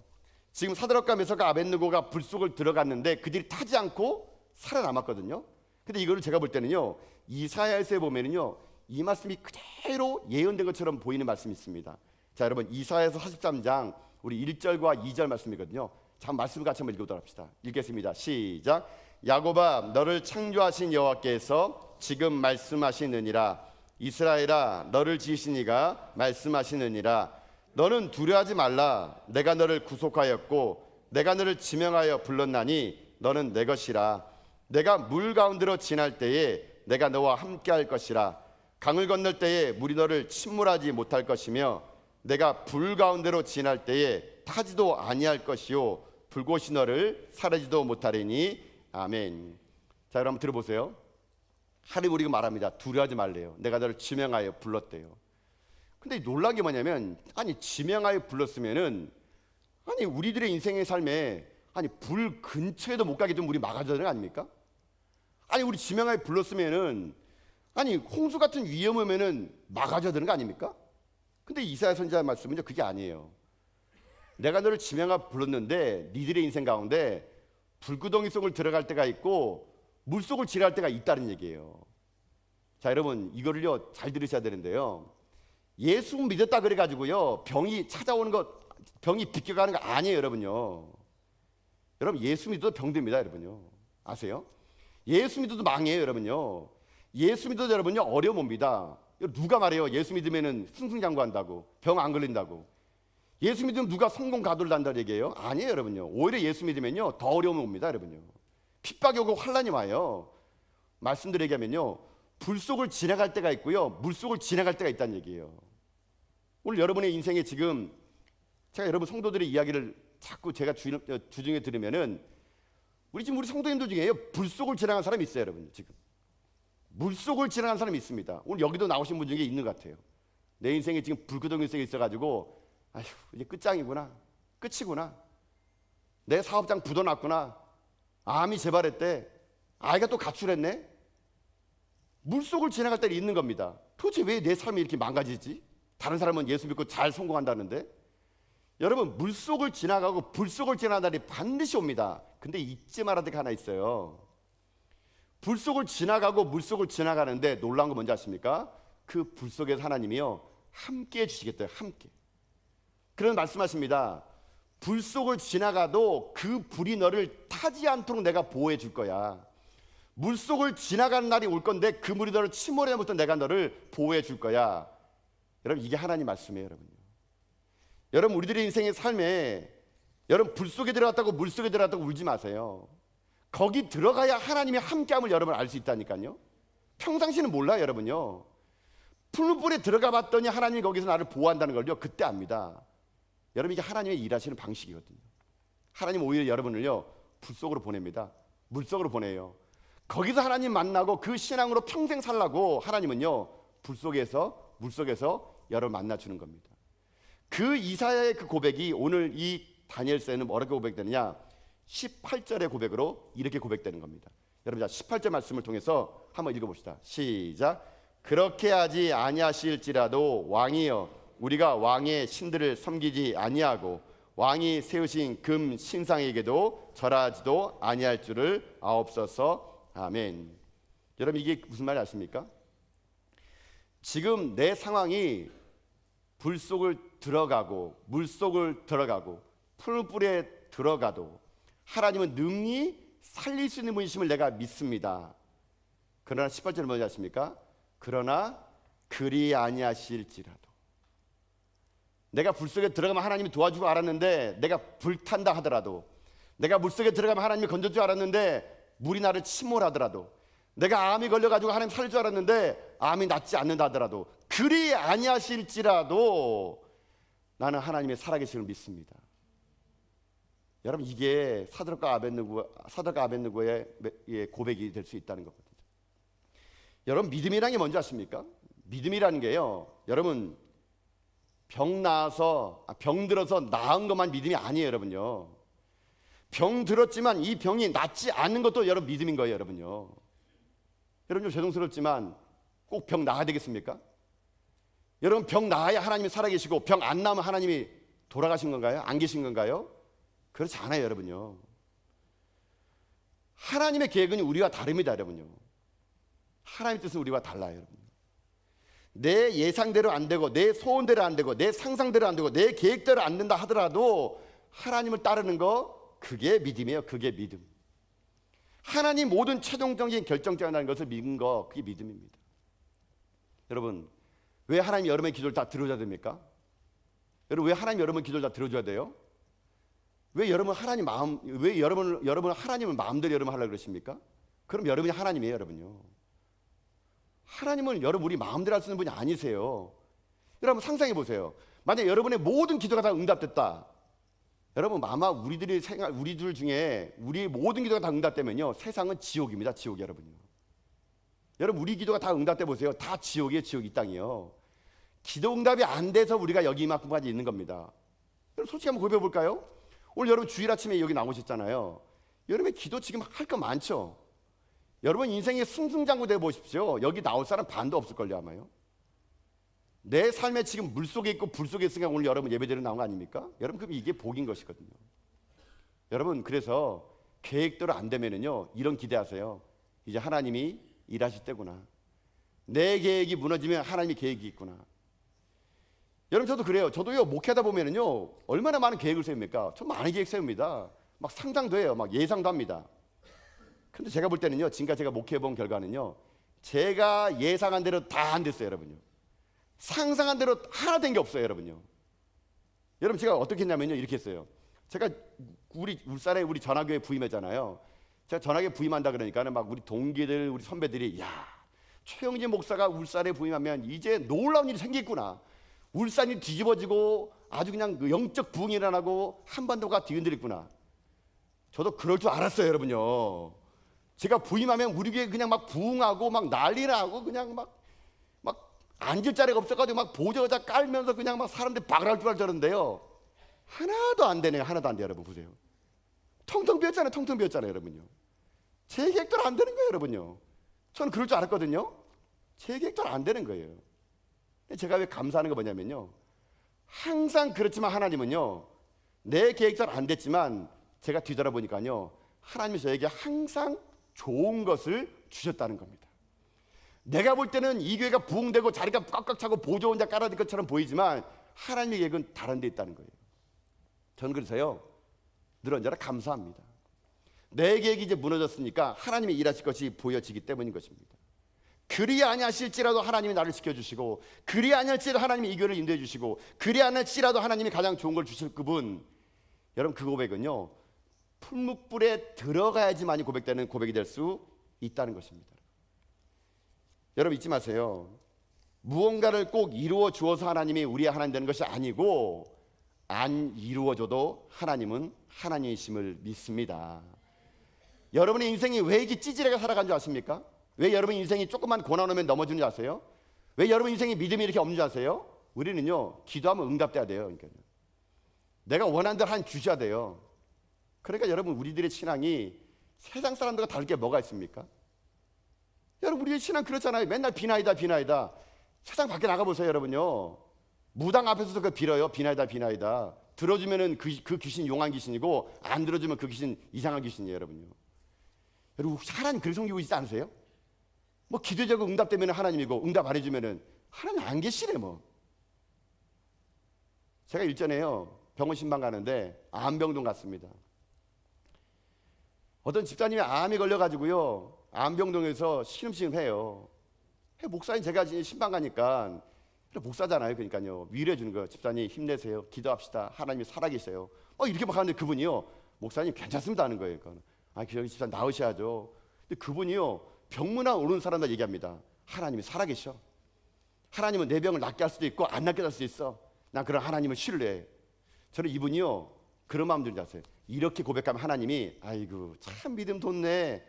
지금 사드락과 메삭과 아벳느고가 불 속을 들어갔는데 그들이 타지 않고 살아남았거든요. 근데 이거를 제가 볼 때는요, 이사야서에 보면은요 이 말씀이 그대로 예언된 것처럼 보이는 말씀이 있습니다. 자, 여러분 이사야서 43장 우리 1절과 2절 말씀이거든요. 자, 말씀을 같이 한번 읽어보도록 합시다. 읽겠습니다. 시작. 야곱아, 너를 창조하신 여호와께서 지금 말씀하시느니라. 이스라엘아, 너를 지으신 이가 말씀하시느니라. 너는 두려워하지 말라. 내가 너를 구속하였고 내가 너를 지명하여 불렀나니 너는 내 것이라. 내가 물 가운데로 지날 때에 내가 너와 함께할 것이라. 강을 건널 때에 물이 너를 침몰하지 못할 것이며 내가 불 가운데로 지날 때에 타지도 아니할 것이요 불꽃이 너를 사르지도 못하리니. 아멘. 자, 여러분 들어보세요. 하나님 우리가 말합니다. 두려워하지 말래요. 내가 너를 지명하여 불렀대요. 근데 놀란 게 뭐냐면, 아니 지명하여 불렀으면은 아니 우리들의 인생의 삶에 아니 불 근처에도 못 가게 좀 우리 막아줘야 되는 거 아닙니까? 아니 우리 지명하여 불렀으면은 아니 홍수 같은 위험 오면은 막아줘야 되는 거 아닙니까? 근데 이사야 선지자 말씀은요 그게 아니에요. 내가 너를 지명하여 불렀는데 니들의 인생 가운데 불구덩이 속을 들어갈 때가 있고 물속을 지날 때가 있다는 얘기예요. 자, 여러분 이거를요 잘 들으셔야 되는데요, 예수 믿었다 그래가지고요 병이 찾아오는 것, 병이 비껴가는 거 아니에요. 여러분요, 여러분 예수 믿어도 병듭니다. 여러분요, 아세요? 예수 믿어도 망해요. 여러분요, 예수 믿어도 여러분요 어려움 옵니다. 누가 말해요 예수 믿으면은 승승장구한다고, 병 안 걸린다고? 예수 믿으면 누가 성공 가도를 한다는 얘기예요? 아니에요. 여러분요, 오히려 예수 믿으면요 더 어려움이 옵니다. 여러분요, 핍박이 오고 환란이 와요. 말씀드리게 하면요, 불 속을 지나갈 때가 있고요 물 속을 지나갈 때가 있다는 얘기예요. 오늘 여러분의 인생에 지금 제가 여러분 성도들의 이야기를 자꾸 제가 주중에 들으면은 우리 성도님들 중에요 불 속을 지나간 사람이 있어요. 여러분 지금 물 속을 지나간 사람이 있습니다. 오늘 여기도 나오신 분 중에 있는 것 같아요. 내 인생에 지금 불구덩이 속에 있어가지고 아휴 이제 끝장이구나, 끝이구나, 내 사업장 부도났구나, 암이 재발했대, 아이가 또 가출했네. 물속을 지나갈 때 있는 겁니다. 도대체 왜 내 삶이 이렇게 망가지지? 다른 사람은 예수 믿고 잘 성공한다는데. 여러분, 물속을 지나가고 불속을 지나가는 날이 반드시 옵니다. 근데 잊지 말아야 될 게 하나 있어요. 불속을 지나가고 물속을 지나가는데 놀라운 거 뭔지 아십니까? 그 불속에서 하나님이요 함께 해주시겠대요. 함께. 그런 말씀하십니다. 불속을 지나가도 그 불이 너를 타지 않도록 내가 보호해 줄 거야. 물속을 지나가는 날이 올 건데 그 물이 너를 침몰해부터 내가 너를 보호해 줄 거야. 여러분, 이게 하나님 말씀이에요. 여러분, 우리들의 인생의 삶에 여러분 불속에 들어갔다고 물속에 들어갔다고 울지 마세요. 거기 들어가야 하나님의 함께함을 여러분 알 수 있다니까요. 평상시는 몰라요. 여러분요, 풀물불에 들어가 봤더니 하나님이 거기서 나를 보호한다는 걸요 그때 압니다. 여러분, 이게 하나님의 일하시는 방식이거든요. 하나님 오히려 여러분을요 불속으로 보냅니다. 물속으로 보내요. 거기서 하나님 만나고 그 신앙으로 평생 살라고 하나님은요 불속에서 물속에서 여러분 만나주는 겁니다. 그 이사야의 그 고백이 오늘 이 다니엘서에는 뭐라고 고백되느냐, 18절의 고백으로 이렇게 고백되는 겁니다. 여러분, 자 18절 말씀을 통해서 한번 읽어봅시다. 시작. 그렇게 하지 아니하실지라도 왕이여 우리가 왕의 신들을 섬기지 아니하고 왕이 세우신 금 신상에게도 절하지도 아니할 줄을 아옵소서. 아멘. 여러분, 이게 무슨 말인지 아십니까? 지금 내 상황이 불속을 들어가고 물속을 들어가고 풀불에 들어가도 하나님은 능히 살릴 수 있는 분이심을 내가 믿습니다. 그러나 18절은 뭐지 아십니까? 그러나 그리 아니하실지라도, 내가 불속에 들어가면 하나님이 도와주고 알았는데 내가 불탄다 하더라도, 내가 물속에 들어가면 하나님이 건져줄 줄 알았는데 물이 나를 침몰하더라도, 내가 암이 걸려가지고 하나님 살릴 줄 알았는데 암이 낫지 않는다 하더라도, 그리 아니하실지라도 나는 하나님의 살아계심을 믿습니다. 여러분, 이게 사드락과 아벳느고의 고백이 될 수 있다는 거거든요. 여러분, 믿음이라는 게 뭔지 아십니까? 믿음이라는 게요, 여러분 병 들어서 나은 것만 믿음이 아니에요. 여러분요, 병 들었지만 이 병이 낫지 않는 것도 여러분 믿음인 거예요. 여러분요, 여러분 좀 죄송스럽지만 꼭 병 나아야 되겠습니까? 여러분, 병 나아야 하나님이 살아계시고 병 안 나으면 하나님이 돌아가신 건가요? 안 계신 건가요? 그렇지 않아요. 여러분요, 하나님의 계획은 우리와 다릅니다. 여러분요, 하나님의 뜻은 우리와 달라요. 여러분, 내 예상대로 안 되고 내 소원대로 안 되고 내 상상대로 안 되고 내 계획대로 안 된다 하더라도 하나님을 따르는 거, 그게 믿음이에요. 그게 믿음. 하나님 모든 최종적인 결정자라는 것을 믿는 거, 그게 믿음입니다. 여러분, 왜 하나님 여러분의 기도를 다 들어줘야 됩니까? 여러분, 왜 하나님 여러분의 기도를 다 들어줘야 돼요? 왜 여러분 여러분 하나님을 마음대로 여러분 하려고 그러십니까? 그럼 여러분이 하나님이에요. 여러분요, 하나님은 여러분 우리 마음대로 할 수 있는 분이 아니세요. 여러분 상상해 보세요. 만약 여러분의 모든 기도가 다 응답됐다. 여러분, 아마 우리들 중에 우리의 모든 기도가 다 응답되면요 세상은 지옥입니다. 지옥이. 여러분요, 여러분 우리 기도가 다 응답돼 보세요. 다 지옥이에요. 지옥, 이 땅이요. 기도 응답이 안 돼서 우리가 여기 이만큼까지 있는 겁니다. 여러분, 솔직히 한번 고백해 볼까요? 오늘 여러분 주일 아침에 여기 나오셨잖아요. 여러분의 기도 지금 할 거 많죠? 여러분 인생의 승승장구 돼 보십시오. 여기 나올 사람 반도 없을걸요 아마요. 내 삶에 지금 물속에 있고 불속에 있으니까 오늘 여러분 예배드리러 나온 거 아닙니까? 여러분, 그럼 이게 복인 것이거든요. 여러분, 그래서 계획대로 안 되면은요 이런 기대하세요. 이제 하나님이 일하실 때구나. 내 계획이 무너지면 하나님의 계획이 있구나. 여러분, 저도 그래요. 저도요 목회하다 보면은요 얼마나 많은 계획을 세웁니까? 저 많은 계획 세웁니다. 막 상상도 해요. 막 예상도 합니다. 근데 제가 볼 때는요, 지금까지 제가 목회해본 결과는요, 제가 예상한 대로 다 안 됐어요. 여러분요, 상상한 대로 하나 된 게 없어요. 여러분요, 여러분 제가 어떻게 했냐면요, 이렇게 했어요. 제가 울산에 우리 전화교회 부임했잖아요. 제가 전화교회 부임한다 그러니까는 막 우리 동기들, 우리 선배들이, 야, 최영진 목사가 울산에 부임하면 이제 놀라운 일이 생기겠구나. 울산이 뒤집어지고 아주 그냥 영적 부흥이 일어나고 한반도가 뒤흔들겠구나. 저도 그럴 줄 알았어요. 여러분요, 제가 부임하면 우리 교회 그냥 막 부흥하고 막 난리 나고 그냥 막 앉을 자리가 없어가지고 막 보좌의자 깔면서 그냥 막 사람들이 박을 줄 알았는데요, 하나도 안 되네요. 하나도 안 돼요. 여러분 보세요. 텅텅 비었잖아요. 텅텅 비었잖아요. 여러분요, 제 계획대로 안 되는 거예요. 여러분요, 저는 그럴 줄 알았거든요. 제 계획대로 안 되는 거예요. 제가 왜 감사하는 거 뭐냐면요, 항상 그렇지만 하나님은요, 내 계획대로 안 됐지만 제가 뒤돌아보니까요, 하나님이 저에게 항상 좋은 것을 주셨다는 겁니다. 내가 볼 때는 이 교회가 부흥되고 자리가 꽉꽉 차고 보조 혼자 깔아진 것처럼 보이지만 하나님의 계획은 다른 데 있다는 거예요. 저는 그래서요, 늘 언제나 감사합니다. 내 계획이 이제 무너졌으니까 하나님이 일하실 것이 보여지기 때문인 것입니다. 그리 아니하실지라도 하나님이 나를 지켜주시고, 그리 아니할지라도 하나님이 이 교회를 인도해 주시고, 그리 아니할지라도 하나님이 가장 좋은 걸 주실 그분, 여러분 그 고백은요, 풀무불에 들어가야지만이 고백되는 고백이 될 수 있다는 것입니다. 여러분 잊지 마세요. 무언가를 꼭 이루어 주어서 하나님이 우리의 하나님 되는 것이 아니고, 안 이루어져도 하나님은 하나님이심을 믿습니다. 여러분의 인생이 왜 이렇게 찌질하게 살아간 줄 아십니까? 왜 여러분 인생이 조금만 고난 오면 넘어지는 줄 아세요? 왜 여러분 인생이 믿음이 이렇게 없는 줄 아세요? 우리는요, 기도하면 응답돼야 돼요. 그러니까 내가 원하는 대로 한 주셔야 돼요. 그러니까 여러분 우리들의 신앙이 세상 사람들과 다를 게 뭐가 있습니까? 여러분 우리의 신앙 그렇잖아요. 맨날 비나이다 비나이다. 세상 밖에 나가보세요. 여러분요, 무당 앞에서도 그 빌어요. 비나이다 비나이다. 들어주면은 그 귀신 용한 귀신이고, 안 들어주면 그 귀신 이상한 귀신이에요. 여러분요, 여러분 혹시 하나님 그렇게 섬기고 있지 않으세요? 뭐 기도적으로 응답되면 하나님이고, 응답 안 해주면은 하나님 안 계시래. 뭐 제가 일전에요, 병원 신방 가는데 암병동 갔습니다. 어떤 집사님이 암이 걸려가지고요, 암병동에서 시름시름해요. 목사님, 제가 신방 가니까 목사잖아요. 그러니까요, 위로해 주는 거예요. 집사님 힘내세요. 기도합시다. 하나님이 살아계세요. 이렇게 막 하는데 그분이요, 목사님 괜찮습니다 하는 거예요. 그러니까 저기 집사 나으셔야죠. 근데 그분이요, 병문안 오는 사람들 얘기합니다. 하나님이 살아계셔. 하나님은 내 병을 낫게 할 수도 있고 안 낫게 할 수도 있어. 난 그런 하나님을 신뢰해. 저는 이분이요, 그런 마음 들지 않았어요. 이렇게 고백하면 하나님이 아이고 참 믿음 돋네,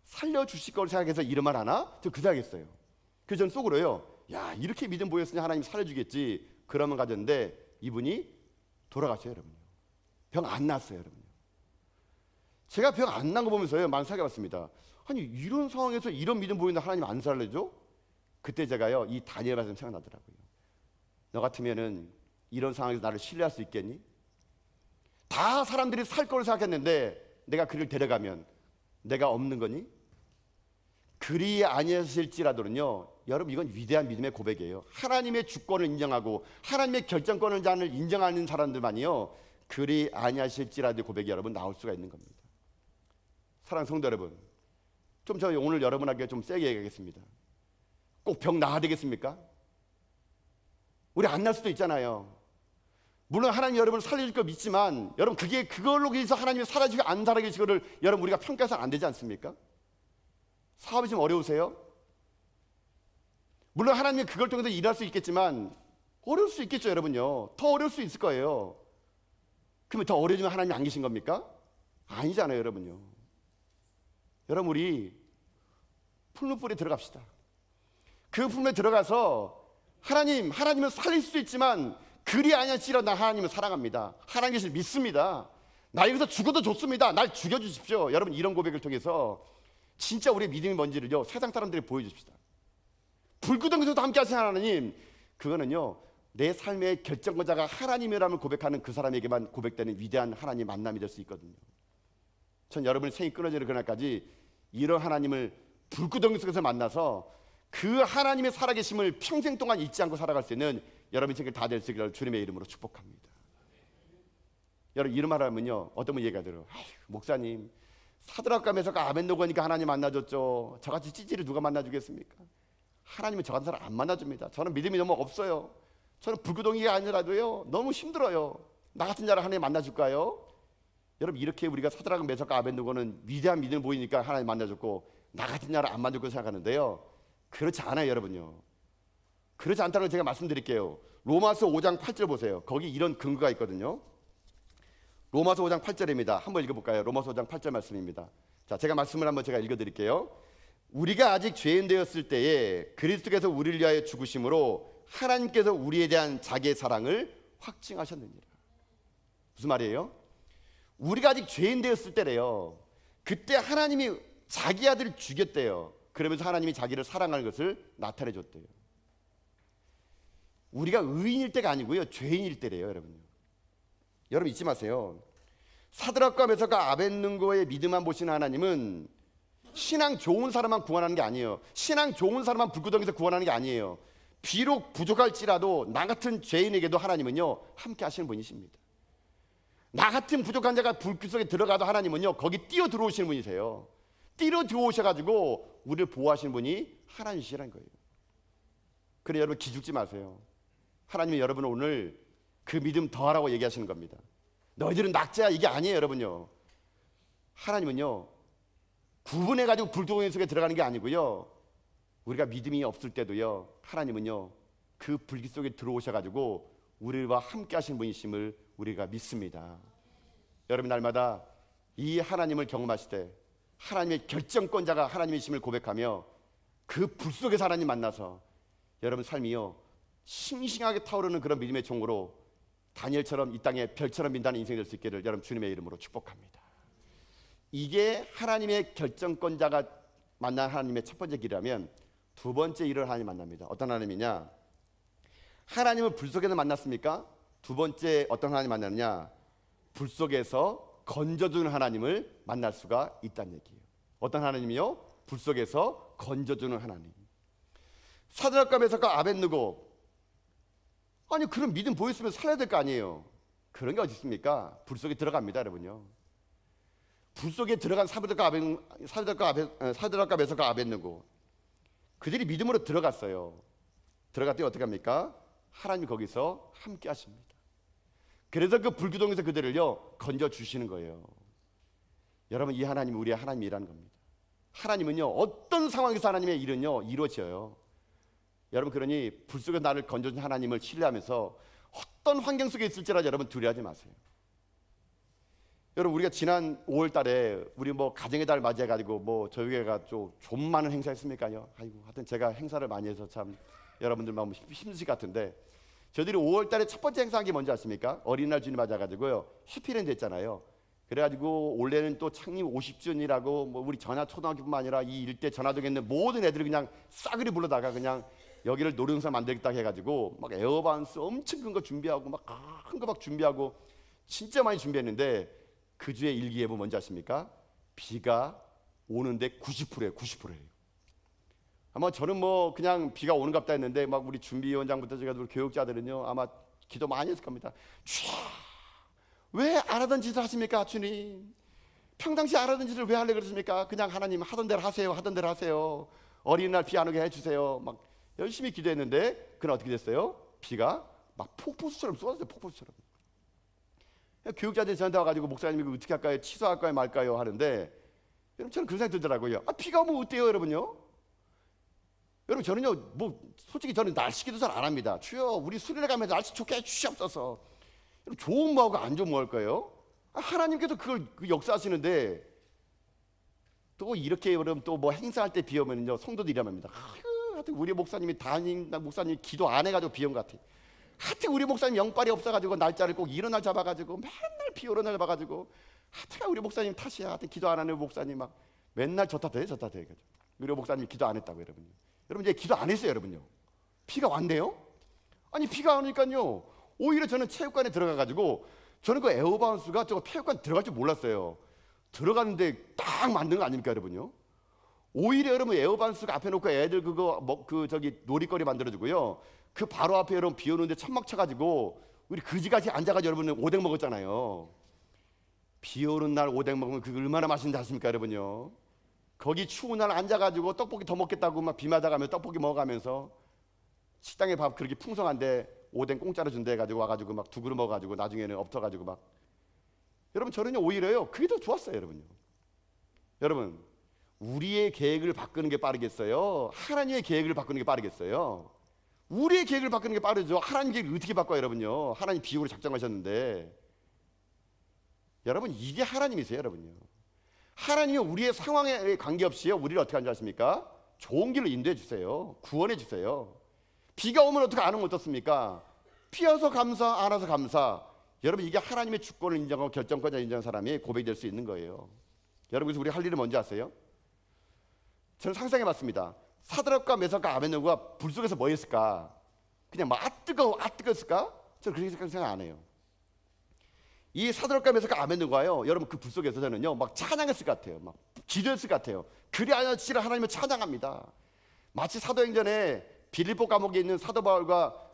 살려주실 걸 생각해서 이런 말 하나? 저 그 생각했어요. 그래서 저는 속으로요, 야 이렇게 믿음 보였으니 하나님이 살려주겠지, 그러면 가졌는데 이분이 돌아가셔요. 여러분요, 병 안 났어요. 여러분요, 제가 병 안 난 거 보면서요, 많이 생각해봤습니다. 아니 이런 상황에서 이런 믿음 보이는데 하나님 안 살려줘? 그때 제가요, 이 다니엘 말씀 생각나더라고요. 너 같으면은 이런 상황에서 나를 신뢰할 수 있겠니? 다 사람들이 살 거를 생각했는데 내가 그를 데려가면 내가 없는 거니? 그리 아니하실지라도는요, 여러분 이건 위대한 믿음의 고백이에요. 하나님의 주권을 인정하고 하나님의 결정권을 인정하는 사람들만이요, 그리 아니하실지라도 고백이 여러분 나올 수가 있는 겁니다. 사랑하는 성도 여러분, 좀 저 오늘 여러분에게 좀 세게 얘기하겠습니다. 꼭 병 나아야 되겠습니까? 우리 안 날 수도 있잖아요. 물론 하나님 여러분을 살려줄 거 믿지만, 여러분 그걸로 해서 하나님이 살아주고 안 살아계시고를 여러분 우리가 평가해서는 안 되지 않습니까? 사업이 좀 어려우세요? 물론 하나님이 그걸 통해서 일할 수 있겠지만 어려울 수 있겠죠. 여러분요, 더 어려울 수 있을 거예요. 그러면 더 어려워지면 하나님이 안 계신 겁니까? 아니잖아요. 여러분요, 여러분 우리 풀무불에 들어갑시다. 그 풀무에 들어가서 하나님은 살릴 수 있지만 그리 아니할지라도 나 하나님을 사랑합니다. 하나님을 믿습니다. 나 여기서 죽어도 좋습니다. 날 죽여주십시오. 여러분 이런 고백을 통해서 진짜 우리의 믿음이 뭔지를요, 세상 사람들이 보여줍시다. 불구덩이에서도 함께 하신 하나님, 그거는요 내 삶의 결정권자가 하나님이라는 고백하는 그 사람에게만 고백되는 위대한 하나님 만남이 될 수 있거든요. 전 여러분의 생이 끊어지는 그날까지 이런 하나님을 불구덩이 속에서 만나서 그 하나님의 살아계심을 평생 동안 잊지 않고 살아갈 수 있는 여러분의 생길 다 될 수 있기를 주님의 이름으로 축복합니다. 여러분 이런 말 하면요, 어떤 분 얘기가 들어요. 목사님, 사드락과 메삭과 아벤노고니까 하나님 만나줬죠. 저같이 찌질이 누가 만나주겠습니까? 하나님은 저 같은 사람 안 만나줍니다. 저는 믿음이 너무 없어요. 저는 불구덩이가 아니라도요 너무 힘들어요. 나 같은 자를 하나님 만나줄까요? 여러분 이렇게 우리가 사드락 메삭과 아벤노고는 위대한 믿음을 보이니까 하나님 만나줬고, 나 같은 자를 안 만나줄 거 생각하는데요, 그렇지 않아요. 여러분요, 그렇지 않다는 걸 제가 말씀드릴게요. 로마서 5장 8절 보세요. 거기 이런 근거가 있거든요. 로마서 5장 8절입니다. 한번 읽어볼까요? 로마서 5장 8절 말씀입니다. 자, 제가 말씀을 한번 제가 읽어드릴게요. 우리가 아직 죄인 되었을 때에 그리스도께서 우리를 위하여 죽으심으로 하나님께서 우리에 대한 자기의 사랑을 확증하셨느니라. 무슨 말이에요? 우리가 아직 죄인 되었을 때래요. 그때 하나님이 자기 아들을 죽였대요. 그러면서 하나님이 자기를 사랑하는 것을 나타내 줬대요. 우리가 의인일 때가 아니고요, 죄인일 때래요, 여러분요. 여러분 잊지 마세요. 사드락과 메삭과 아벳느고의 믿음만 보시는 하나님은 신앙 좋은 사람만 구원하는 게 아니에요. 신앙 좋은 사람만 불구덩이에서 구원하는 게 아니에요. 비록 부족할지라도 나 같은 죄인에게도 하나님은요 함께 하시는 분이십니다. 나 같은 부족한 자가 불길 속에 들어가도 하나님은요 거기 뛰어 들어오시는 분이세요. 뛰어 들어오셔가지고 우리를 보호하시는 분이 하나님이시라는 거예요. 그래 여러분 기죽지 마세요. 하나님이 여러분을 오늘 그 믿음 더하라고 얘기하시는 겁니다. 너희들은 낙자야 이게 아니에요 여러분요. 하나님은요 구분해가지고 불구덩이 속에 들어가는 게 아니고요, 우리가 믿음이 없을 때도요 하나님은요 그 불길 속에 들어오셔가지고 우리와 함께 하신 분이심을 우리가 믿습니다. 여러분 날마다 이 하나님을 경험하실 때 하나님의 결정권자가 하나님이심을 고백하며 그 불 속에서 하나님 만나서 여러분 삶이요 싱싱하게 타오르는 그런 믿음의 종으로 다니엘처럼 이 땅에 별처럼 빛나는 인생이 될 수 있기를 여러분 주님의 이름으로 축복합니다. 이게 하나님의 결정권자가 만난 하나님의 첫 번째 길이라면, 두 번째 일을 하나님 만납니다. 어떤 하나님이냐? 하나님을 불 속에서 만났습니까? 두 번째 어떤 하나님 만나느냐? 불 속에서 건져주는 하나님을 만날 수가 있다는 얘기예요. 어떤 하나님이요? 불 속에서 건져주는 하나님. 사드락과 메삭과 아벳느고, 아니 그런 믿음 보였으면 살아야 될 거 아니에요. 그런 게 어디 있습니까? 불 속에 들어갑니다 여러분요. 불 속에 들어간 사드락과 메삭과 아벳느고, 그들이 믿음으로 들어갔어요. 들어갔더니 어떻게 합니까? 하나님이 거기서 함께 하십니다. 그래서 그 불구덩이에서 그들을요 건져 주시는 거예요. 여러분 이 하나님이 우리의 하나님이라는 겁니다. 하나님은요 어떤 상황에서 하나님의 일은요 이루어져요. 여러분 그러니 불 속에 나를 건져준 하나님을 신뢰하면서 어떤 환경 속에 있을지라도 여러분 두려워하지 마세요. 여러분 우리가 지난 5월 달에 우리 뭐 가정의 달 맞이해가지고 뭐 저희 교회가 좀 많은 행사 했습니까요? 아이고 하여튼 제가 행사를 많이 해서 참 여러분들 마음 힘드실 것 같은데, 저희들이 5월 달에 첫 번째 행사한 게 뭔지 아십니까? 어린이날 주님 맞아가지고요 해피랜드 했잖아요. 그래가지고 올해는 또 창립 50주년이라고 뭐 우리 전하 초등학교뿐만 아니라 이 일대 전하동에 있는 모든 애들이 그냥 싸그리 불러다가 그냥 여기를 놀이동산 만들겠다 해가지고 막 에어바운스 엄청 큰 거 준비하고 막 큰 거 막 준비하고 진짜 많이 준비했는데, 그 주에 일기예보 뭔지 아십니까? 비가 오는데 90%예요. 90%예요. 아마 저는 뭐 그냥 비가 오는 갑다 했는데 막 우리 준비위원장부터 제가 교육자들은요 아마 기도 많이 했을 겁니다. 주야, 왜 안 하던 짓을 하십니까 주님? 평상시 안 하던 짓을 왜 하려고 그러십니까? 그냥 하나님 하던 대로 하세요. 하던 대로 하세요. 어린이날 비 안 오게 해주세요. 막 열심히 기도했는데 그날 어떻게 됐어요? 비가 막 폭포수처럼 쏟았어요. 폭포수처럼. 교육자들이 저한테 와가지고 목사님 이거 어떻게 할까요? 취소할까요? 말까요? 하는데 여러분 저는 그런 생각이 들더라고요. 비가 오면 어때요 여러분요? 여러분 저는요 뭐 솔직히 저는 날씨 기도 잘 안 합니다. 주여 우리 수련회 가면 날씨 좋게 해주시옵소서. 여러분 좋은 뭐하고 안 좋은 뭐 할 거예요? 하나님께서 그걸 역사하시는데 또 이렇게 여러분 또 뭐 행사할 때 비 오면요 성도들이 이러합니다. 하여튼 우리 목사님이 목사님 기도 안 해가지고 비 온 것 같아. 하여튼 우리 목사님 영빨이 없어가지고 날짜를 꼭 이런 날 잡아가지고 맨날 비 오는 날 봐가지고 하여튼 우리 목사님 탓이야. 하여튼 기도 안 하는 목사님 막 맨날 저 탓해. 우리 목사님 기도 안 했다고 여러분. 여러분 이제 기도 안 했어요 여러분요. 비가 왔네요. 아니 비가 오니까요 오히려 저는 체육관에 들어가가지고 저는 그 에어바운스가 저 체육관 들어갈 줄 몰랐어요. 들어갔는데 딱 만든 거 아닙니까 여러분요. 오히려 여러분 에어바운스가 앞에 놓고 애들 그거 뭐 그 저기 놀이거리 만들어주고요. 그 바로 앞에 여러분 비 오는데 천막 쳐가지고 우리 그지같이 앉아가지고 여러분은 오뎅 먹었잖아요. 비 오는 날 오뎅 먹으면 그게 얼마나 맛있는지 아십니까 여러분요. 거기 추운 날 앉아가지고 떡볶이 더 먹겠다고 막 비 맞아가면서 떡볶이 먹어가면서 식당에 밥 그렇게 풍성한데 오뎅 공짜로 준대 해가지고 와가지고 막 두 그릇 먹어가지고 나중에는 엎어가지고 막 여러분 저는요 오히려요 그게 더 좋았어요 여러분요. 여러분 우리의 계획을 바꾸는 게 빠르겠어요? 하나님의 계획을 바꾸는 게 빠르겠어요? 우리의 계획을 바꾸는 게 빠르죠. 하나님 계획을 어떻게 바꿔요 여러분요? 하나님 비유로 작정하셨는데 여러분 이게 하나님이세요 여러분요. 하나님이 우리의 상황에 관계없이요 우리를 어떻게 하는지 아십니까? 좋은 길로 인도해 주세요. 구원해 주세요. 비가 오면 어떻게 안 오면 어떻습니까? 비 와서 감사, 안 와서 감사. 여러분 이게 하나님의 주권을 인정하고 결정권자 인정한 사람이 고백이 될 수 있는 거예요. 여러분 그래서 우리 할 일은 뭔지 아세요? 저는 상상해 봤습니다. 사드락과 메삭과 아벳느고가 불 속에서 뭐 했을까? 그냥 막 뜨거웠을까? 저는 그렇게 생각 안 해요. 이 사도락과 메서가 아벤누가요, 여러분 그 불 속에서 저는요 막 찬양했을 것 같아요. 막 기도했을 것 같아요. 그리 하여치라 하나님을 찬양합니다. 마치 사도행전에 빌립보 감옥에 있는 사도 바울과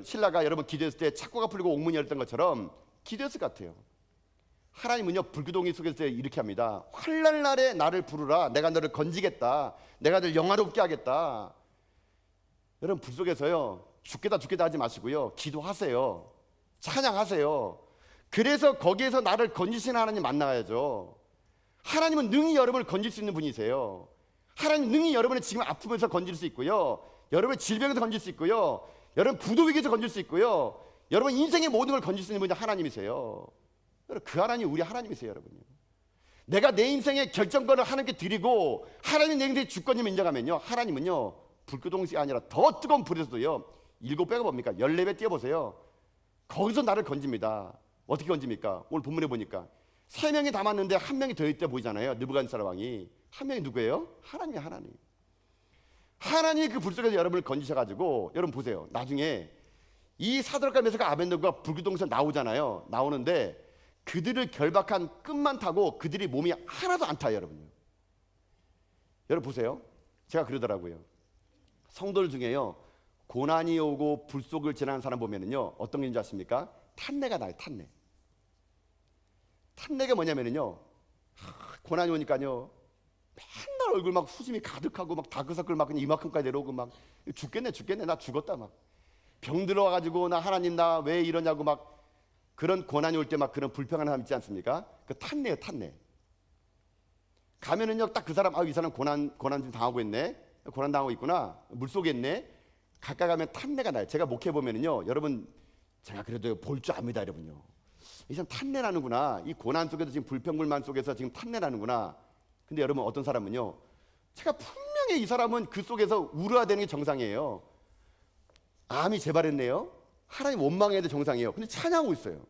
실라가 여러분 기도했을 때 착고가 풀리고 옥문이 열렸던 것처럼 기도했을 것 같아요. 하나님은요 불구덩이 속에서 이렇게 합니다. 환난 날에 나를 부르라. 내가 너를 건지겠다. 내가 너를 영화롭게 하겠다. 여러분 불 속에서요 죽겠다 하지 마시고요, 기도하세요. 찬양하세요. 그래서 거기에서 나를 건지시는 하나님 만나야죠. 하나님은 능히 여러분을 건질 수 있는 분이세요. 하나님 능히 여러분의 지금 아픔에서 건질 수 있고요, 여러분의 질병에서 건질 수 있고요, 여러분 부도위기에서 건질 수 있고요, 여러분 인생의 모든 걸 건질 수 있는 분이 하나님이세요. 여러분 그 하나님이 우리 하나님이세요. 여러분요, 내가 내 인생의 결정권을 하나님께 드리고 하나님 내 인생의 주권임을 인정하면요, 하나님은요 불구덩이가 아니라 더 뜨거운 불에서도요 7배가 뭡니까? 14배 뛰어보세요. 거기서 나를 건집니다. 어떻게 건집니까? 오늘 본문에 보니까 3명이 담았는데 1명이 더 있다 보이잖아요. 느부갓네살 왕이. 1명이 누구예요? 하나님이 하나님. 하나님이 그 불 속에서 여러분을 건지셔가지고, 여러분 보세요. 나중에 이 사드락과 메삭과 아벤느고가 불구덩이에서 나오잖아요. 나오는데 그들을 결박한 끈만 타고 그들이 몸이 하나도 안 타요. 여러분요, 여러분 보세요. 제가 그러더라고요. 성도들 중에요 고난이 오고 불 속을 지나는 사람 보면은요 어떤 게 있는지 아십니까? 탄내가 나요. 탄내가 뭐냐면은요, 고난이 오니까요 맨날 얼굴 막 수심이 가득하고 막 다크서클 막 그냥 이만큼까지 내려오고 막 죽겠네 나 죽었다, 막 병 들어와가지고 나 하나님 나 왜 이러냐고 막 그런 고난이 올 때 막 그런 불평하는 사람 있지 않습니까? 그 탄내예요. 탄내. 가면은요 딱 그 사람, 이 사람 고난 좀 당하고 있네, 고난 당하고 있구나, 물속에 있네. 가까이 가면 탄내가 나요. 제가 목회 보면은요, 여러분 제가 그래도 볼 줄 압니다. 여러분요, 이 사람 탄내 나는구나. 이 고난 속에서 지금 불평불만 속에서 지금 탄내 나는구나. 근데 여러분 어떤 사람은요, 제가 분명히 이 사람은 그 속에서 울어야 되는 게 정상이에요. 암이 재발했네요. 하나님 원망해야 돼, 정상이에요. 근데 찬양하고 있어요.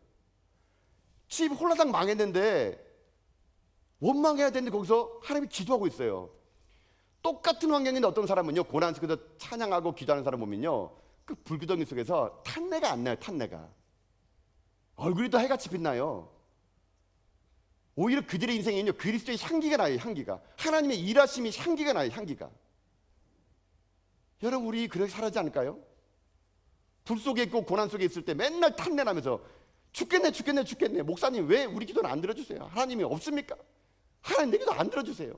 집 홀라당 망했는데 원망해야 되는데 거기서 하나님이 기도하고 있어요. 똑같은 환경인데 어떤 사람은요 고난 속에서 찬양하고 기도하는 사람 보면요 그 불구덩이 속에서 탄내가 안 나요. 탄내가 얼굴이 더 해같이 빛나요. 오히려 그들의 인생에는요 그리스도의 향기가 나요. 향기가, 하나님의 일하심이 향기가 나요. 향기가. 여러분 우리 그렇게 살아지 않을까요? 불 속에 있고 고난 속에 있을 때 맨날 탄내 나면서 죽겠네. 목사님 왜 우리 기도는 안 들어주세요? 하나님이 없습니까? 하나님 내 기도 안 들어주세요.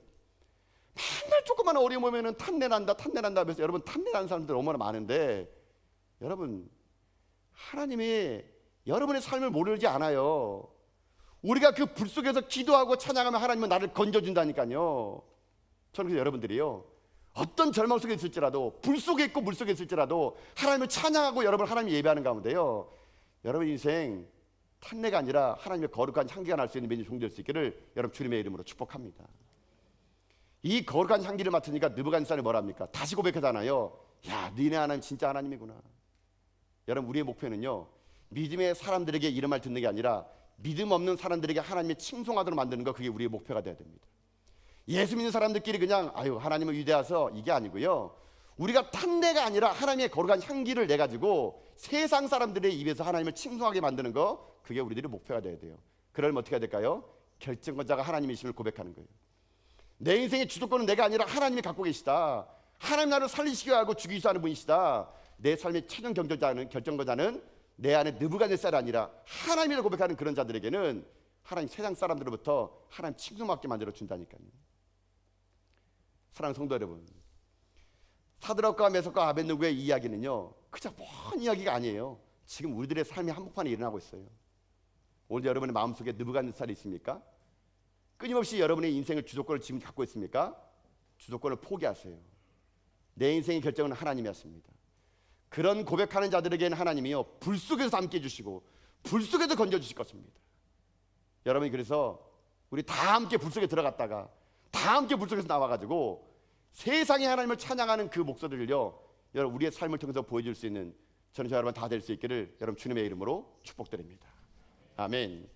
맨날 조그만 어려움 오면은 탄내 난다 하면서, 여러분 탄내 나는 사람들 얼마나 많은데, 여러분 하나님이 여러분의 삶을 모르지 않아요. 우리가 그 불 속에서 기도하고 찬양하면 하나님은 나를 건져준다니까요. 저는 그래서 여러분들이요 어떤 절망 속에 있을지라도, 불 속에 있고 물 속에 있을지라도 하나님을 찬양하고 여러분 하나님 예배하는 가운데요 여러분 인생 탄내가 아니라 하나님의 거룩한 향기가 날 수 있는 민족 종될 수 있기를 여러분 주님의 이름으로 축복합니다. 이 거룩한 향기를 맡으니까 느부갓네살이 뭐랍니까? 다시 고백하잖아요. 야, 너네 하나님 진짜 하나님이구나. 여러분 우리의 목표는요 믿음의 사람들에게 이런 말 듣는 게 아니라 믿음 없는 사람들에게 하나님의 칭송하도록 만드는 거, 그게 우리의 목표가 돼야 됩니다. 예수 믿는 사람들끼리 그냥 아유 하나님을 위대하서 이게 아니고요, 우리가 탄내가 아니라 하나님의 거룩한 향기를 내가지고 세상 사람들의 입에서 하나님을 칭송하게 만드는 거, 그게 우리들의 목표가 돼야 돼요. 그러면 어떻게 해야 될까요? 결정권자가 하나님이심을 고백하는 거예요. 내 인생의 주도권은 내가 아니라 하나님이 갖고 계시다. 하나님 나를 살리시기 하고 죽이시기 하는 분이시다. 내 삶의 최종 결정권자는 내 안에 느부갓네살이 아니라 하나님이라고 고백하는 그런 자들에게는 하나님 세상 사람들로부터 하나님 칭송받게 만들어 준다니까요. 사랑하는 성도 여러분, 사드락과 메삭과 아벤느고의 이야기는요 그저 먼 이야기가 아니에요. 지금 우리들의 삶의 한복판에 일어나고 있어요. 오늘 여러분의 마음속에 느부갓네살이 있습니까? 끊임없이 여러분의 인생을 주도권을 지금 갖고 있습니까? 주도권을 포기하세요. 내 인생의 결정은 하나님이 하십니다. 그런 고백하는 자들에게는 하나님이요 불 속에서 함께 해주시고 불 속에서 건져주실 것입니다. 여러분이 그래서 우리 다 함께 불 속에 들어갔다가 다 함께 불 속에서 나와가지고 세상의 하나님을 찬양하는 그 목소리를요 여러분 우리의 삶을 통해서 보여줄 수 있는, 저는 저 여러분 다 될 수 있기를 여러분 주님의 이름으로 축복드립니다. 아멘.